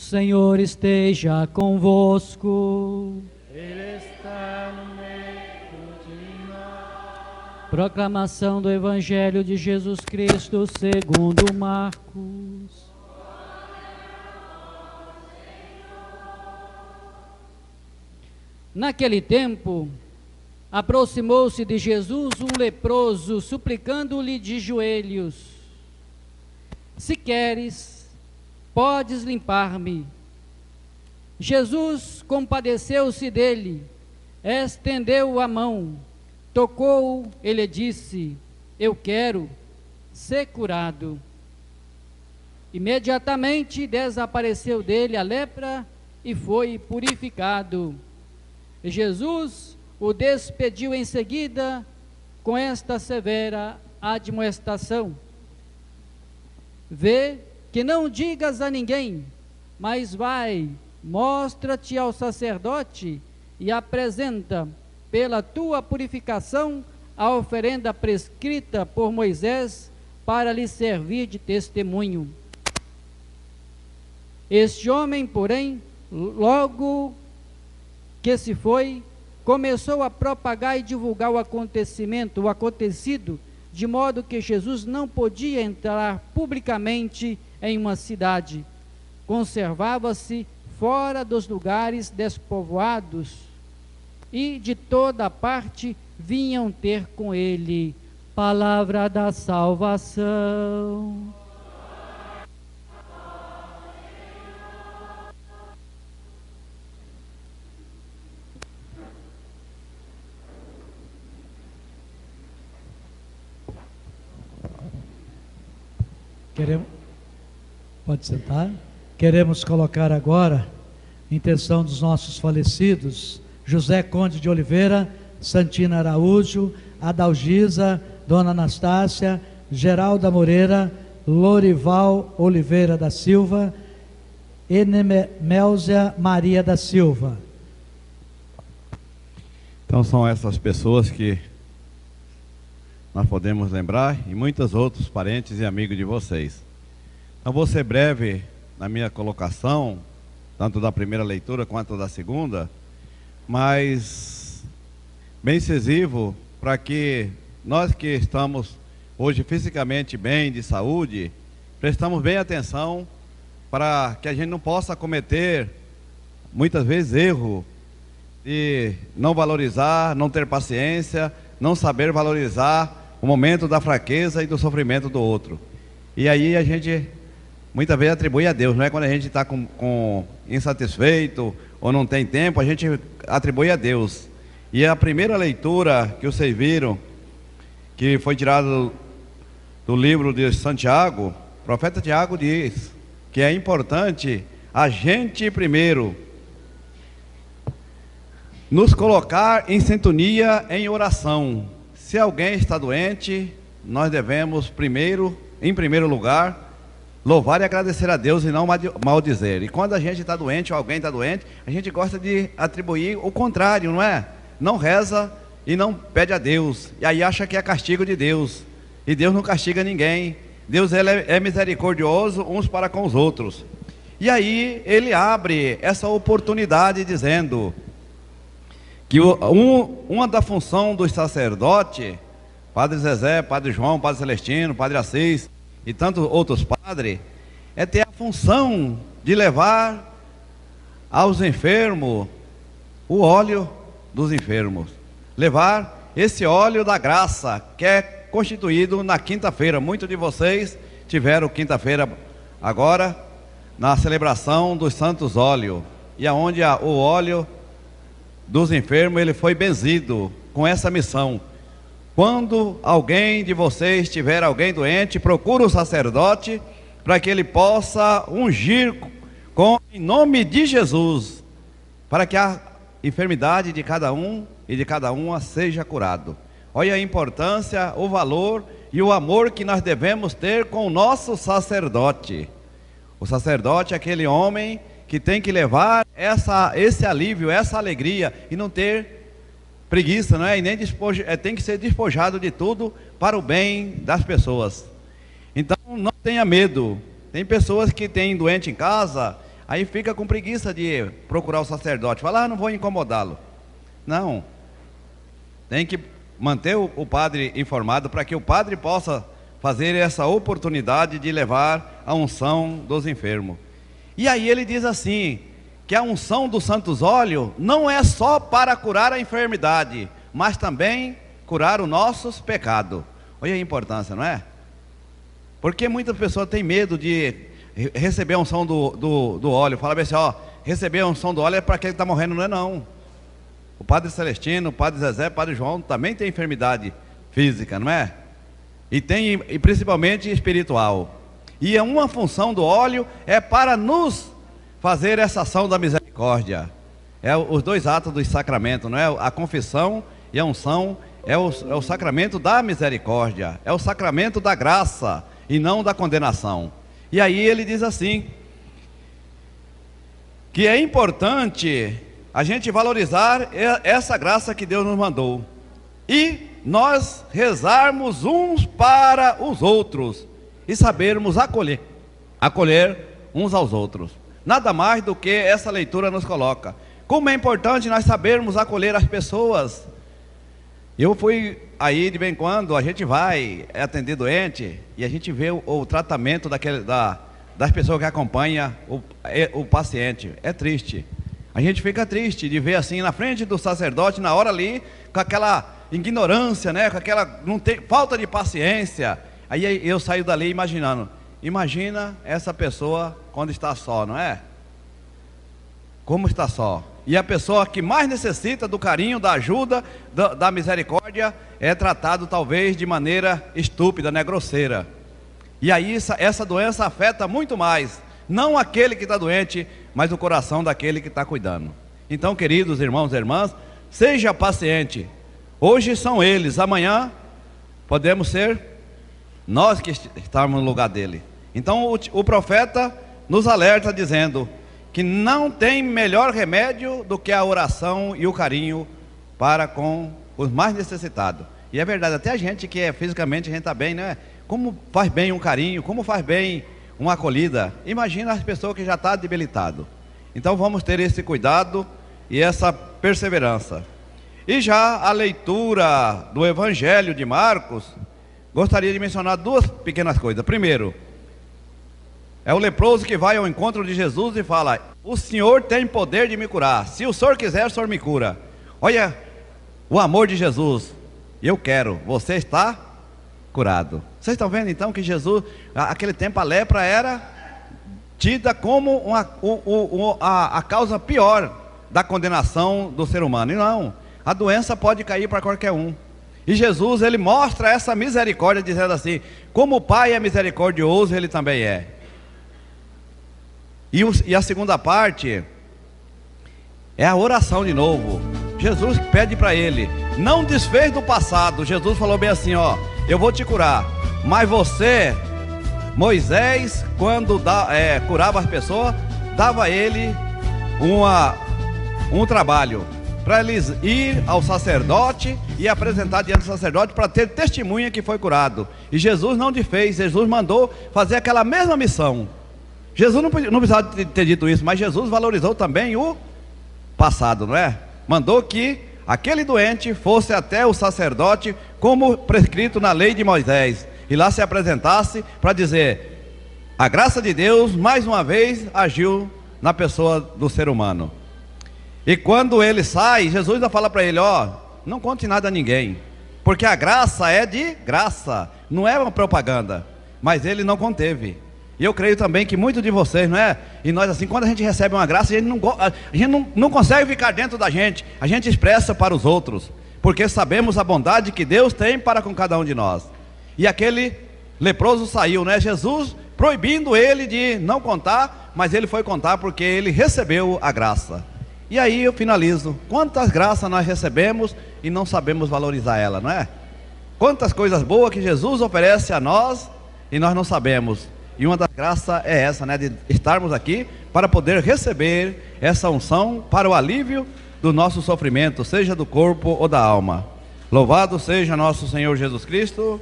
Senhor esteja convosco. Ele está no meio de nós. Proclamação do Evangelho de Jesus Cristo segundo Marcos. Naquele tempo, aproximou-se de Jesus um leproso, suplicando-lhe de joelhos: Se queres, podes limpar-me. Jesus compadeceu-se dele, estendeu a mão, tocou-o e lhe disse: Eu quero ser curado. Imediatamente desapareceu dele a lepra e foi purificado. Jesus o despediu em seguida com esta severa admoestação: Vê que não digas a ninguém, mas vai, mostra-te ao sacerdote e apresenta pela tua purificação a oferenda prescrita por Moisés para lhe servir de testemunho. Este homem, porém, logo que se foi, começou a propagar e divulgar o acontecido, de modo que Jesus não podia entrar publicamente em uma cidade. Conservava-se fora dos lugares despovoados, e de toda parte vinham ter com ele. Palavra da salvação. Pode sentar. Queremos colocar agora a intenção dos nossos falecidos: José Conde de Oliveira, Santina Araújo, Adalgisa, Dona Anastácia, Geralda Moreira, Lorival Oliveira da Silva, Enemélzia Maria da Silva. Então são essas pessoas que nós podemos lembrar, e muitos outros parentes e amigos de vocês. Então vou ser breve na minha colocação, tanto da primeira leitura quanto da segunda, mas bem incisivo, para que nós que estamos hoje fisicamente bem, de saúde, prestamos bem atenção para que a gente não possa cometer, muitas vezes, erro de não valorizar, não ter paciência, não saber valorizar o momento da fraqueza e do sofrimento do outro. E aí a gente muitas vezes atribui a Deus, não é? Quando a gente está com insatisfeito ou não tem tempo, a gente atribui a Deus. E a primeira leitura que vocês viram, que foi tirada do livro de Santiago, o profeta Tiago diz que é importante a gente primeiro nos colocar em sintonia em oração. Se alguém está doente, nós devemos primeiro, em primeiro lugar, louvar e agradecer a Deus e não maldizer. E quando a gente está doente ou alguém está doente, a gente gosta de atribuir o contrário, não é? Não reza e não pede a Deus. E aí acha que é castigo de Deus. E Deus não castiga ninguém. Deus ele é misericordioso uns para com os outros. E aí ele abre essa oportunidade dizendo que uma da função dos sacerdotes, Padre Zezé, Padre João, Padre Celestino, Padre Assis e tantos outros padres, é ter a função de levar aos enfermos o óleo dos enfermos, levar esse óleo da graça, que é constituído na quinta-feira. Muitos de vocês tiveram quinta-feira agora, na celebração dos santos óleos, e aonde o óleo dos enfermos, ele foi benzido com essa missão. Quando alguém de vocês tiver alguém doente, procure o sacerdote para que ele possa ungir em nome de Jesus, para que a enfermidade de cada um e de cada uma seja curado. Olha a importância, o valor e o amor que nós devemos ter com o nosso sacerdote. O sacerdote é aquele homem que tem que levar esse alívio, essa alegria, e não ter preguiça, não é? E nem tem que ser despojado de tudo para o bem das pessoas. Então não tenha medo. Tem pessoas que têm doente em casa, Aí fica com preguiça de procurar o sacerdote. Fala, não vou incomodá-lo. Não. Tem que manter o padre informado para que o padre possa fazer essa oportunidade de levar a unção dos enfermos. E aí ele diz assim, que a unção dos santos óleos não é só para curar a enfermidade, mas também curar os nossos pecados. Olha a importância, não é? Porque muitas pessoas têm medo de receber a unção do óleo. Fala bem assim, ó, receber a unção do óleo é para aquele que está morrendo, não é não. O Padre Celestino, o Padre Zezé, o Padre João também tem enfermidade física, não é? E principalmente espiritual. E uma função do óleo é para nos fazer essa ação da misericórdia. É os dois atos do sacramento, não é? A confissão e a unção é o sacramento da misericórdia, é o sacramento da graça e não da condenação. E aí ele diz assim, que é importante a gente valorizar essa graça que Deus nos mandou e nós rezarmos uns para os outros e sabermos acolher uns aos outros. Nada mais do que essa leitura nos coloca. Como é importante nós sabermos acolher as pessoas. Eu fui aí de vez em quando, a gente vai atender doente e a gente vê o tratamento das pessoas que acompanham o paciente. É triste. A gente fica triste de ver assim na frente do sacerdote, na hora ali, com aquela ignorância, né? Com aquela falta de paciência. Aí eu saio dali imaginando. Imagina essa pessoa quando está só, não é? Como está só? E a pessoa que mais necessita do carinho, da ajuda, da misericórdia, é tratado talvez de maneira estúpida, né? Grosseira. E aí essa doença afeta muito mais, não aquele que está doente, mas o coração daquele que está cuidando. Então, queridos irmãos e irmãs, seja paciente. Hoje são eles, amanhã podemos ser nós que estamos no lugar dele. Então o profeta nos alerta dizendo que não tem melhor remédio do que a oração e o carinho para com os mais necessitados. E é verdade, até a gente que fisicamente a gente está bem, né? Como faz bem um carinho, como faz bem uma acolhida. Imagina as pessoas que já estão debilitadas. Então vamos ter esse cuidado e essa perseverança. E já a leitura do Evangelho de Marcos, gostaria de mencionar duas pequenas coisas. Primeiro, é o leproso que vai ao encontro de Jesus e fala: o Senhor tem poder de me curar. Se o Senhor quiser, o Senhor me cura. Olha o amor de Jesus. Eu quero, você está curado. Vocês estão vendo então que Jesus, naquele tempo a lepra era tida como a causa pior da condenação do ser humano. E não, a doença pode cair para qualquer um. E Jesus, ele mostra essa misericórdia dizendo assim: como o Pai é misericordioso, ele também é. E a segunda parte é a oração de novo. Jesus pede para ele, não desfez do passado. Jesus falou bem assim, ó: eu vou te curar, mas você, Moisés, quando curava as pessoas, dava a ele um trabalho para eles ir ao sacerdote e apresentar diante do sacerdote para ter testemunha que foi curado. E Jesus não desfez, Jesus mandou fazer aquela mesma missão. Jesus não precisava ter dito isso, mas Jesus valorizou também o passado, não é? Mandou que aquele doente fosse até o sacerdote, como prescrito na lei de Moisés, e lá se apresentasse para dizer: a graça de Deus mais uma vez agiu na pessoa do ser humano. E quando ele sai, Jesus ainda fala para ele: ó, não conte nada a ninguém, porque a graça é de graça, não é uma propaganda. Mas ele não conteve. E eu creio também que muitos de vocês, não é? E nós assim, quando a gente recebe uma graça, a gente não consegue ficar dentro da gente. A gente expressa para os outros, porque sabemos a bondade que Deus tem para com cada um de nós. E aquele leproso saiu, né? Jesus proibindo ele de não contar, mas ele foi contar porque ele recebeu a graça. E aí eu finalizo: quantas graças nós recebemos e não sabemos valorizar ela, não é? Quantas coisas boas que Jesus oferece a nós e nós não sabemos. E uma das graças é essa, né? De estarmos aqui para poder receber essa unção para o alívio do nosso sofrimento, seja do corpo ou da alma. Louvado seja nosso Senhor Jesus Cristo.